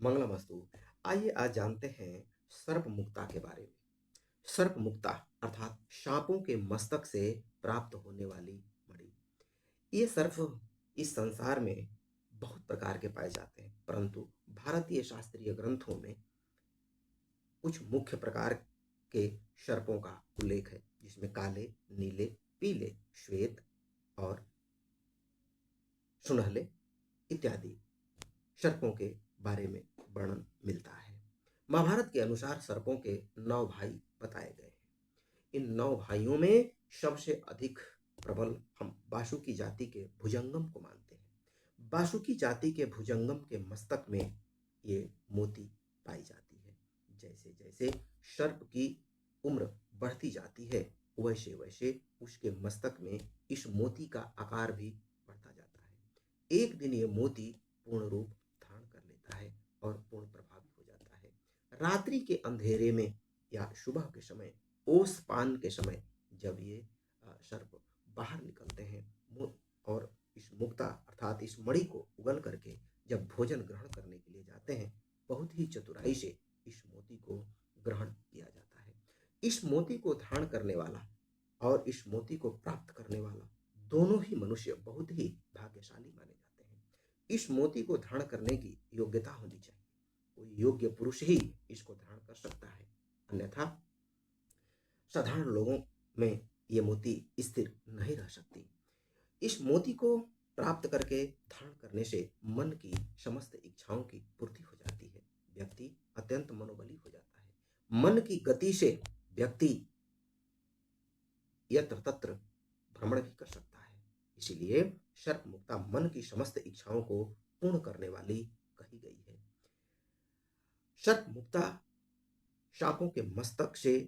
मंगलमस्तु। आइए आज जानते हैं सर्प मुक्ता के बारे में। सर्प मुक्ता अर्थात सांपों के मस्तक से प्राप्त होने वाली मणि। ये सर्प इस संसार में बहुत प्रकार के पाए जाते हैं, परंतु भारतीय शास्त्रीय ग्रंथों में कुछ मुख्य प्रकार के सर्पों का उल्लेख है, जिसमें काले, नीले, पीले, श्वेत और सुनहले इत्यादि सर्पों के बारे में वर्णन मिलता है। महाभारत के अनुसार सर्पों के 9 भाई बताए गए हैं। इन 9 भाइयों में सबसे अधिक प्रबल हम बासुकी जाति के भुजंगम को मानते हैं। बासुकी जाति के भुजंगम के मस्तक में ये मोती पाई जाती है। जैसे जैसे सर्प की उम्र बढ़ती जाती है, वैसे वैसे उसके मस्तक में इस मोती का आकार भी बढ़ता जाता है। एक दिन ये मोती पूर्ण रूप धारण कर लेता है और पूर्ण प्रभावी हो जाता है। रात्रि के अंधेरे में या सुबह के समय, ओस पान के समय, जब ये सर्प बाहर निकलते हैं और इस मुक्ता अर्थात इस मणि को उगल करके जब भोजन ग्रहण करने के लिए जाते हैं, बहुत ही चतुराई से इस मोती को ग्रहण किया जाता है। इस मोती को धारण करने वाला और इस मोती को प्राप्त करने वाला दोनों ही मनुष्य बहुत ही भाग्यशाली माने जाते हैं। इस मोती को धारण करने की योग्यता होनी चाहिए। कोई योग्य पुरुष ही इसको धारण कर सकता है, अन्यथा साधारण लोगों में ये मोती स्थिर नहीं रह सकती। इस मोती को प्राप्त करके धारण करने से मन की समस्त इच्छाओं की पूर्ति हो जाती है। व्यक्ति अत्यंत मनोबली हो जाता है। मन की गति से व्यक्ति यत्र तत्र भ्रमण भी कर सकता है। इसीलिए सर्प मुक्ता मन की समस्त इच्छाओं को पूर्ण करने वाली कही गई है। सर्प मुक्ता सांपों के मस्तक से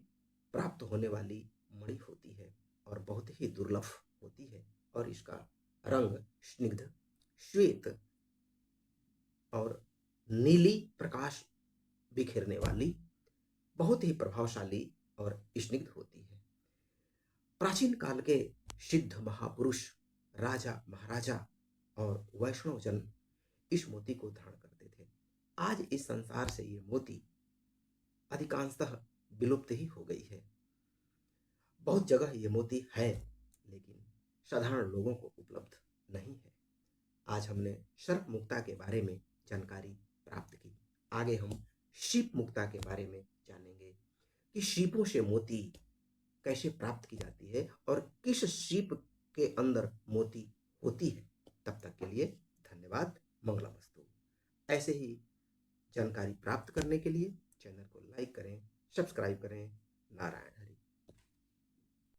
प्राप्त होने वाली मणि होती है और बहुत ही दुर्लभ होती है, और इसका रंग स्निग्ध, श्वेत और नीली प्रकाश बिखेरने वाली, बहुत ही प्रभावशाली और स्निग्ध होती है। प्राचीन काल के सिद्ध महापुरुष, राजा महाराजा और वैष्णव जन इस मोती को धारण करते थे। आज इस संसार से ये मोती अधिकांशतः विलुप्त ही हो गई है। बहुत जगह ये मोती है, लेकिन साधारण लोगों को उपलब्ध नहीं है। आज हमने सर्प मुक्ता के बारे में जानकारी प्राप्त की। आगे हम शीप मुक्ता के बारे में जानेंगे कि शीपों से मोती कैसे प्राप्त की जाती है और किस शीप के अंदर मोती होती है। तब तक के लिए धन्यवाद। मंगलमस्तु। ऐसे ही जानकारी प्राप्त करने के लिए चैनल को लाइक करें, सब्सक्राइब करें। नारायण हरि।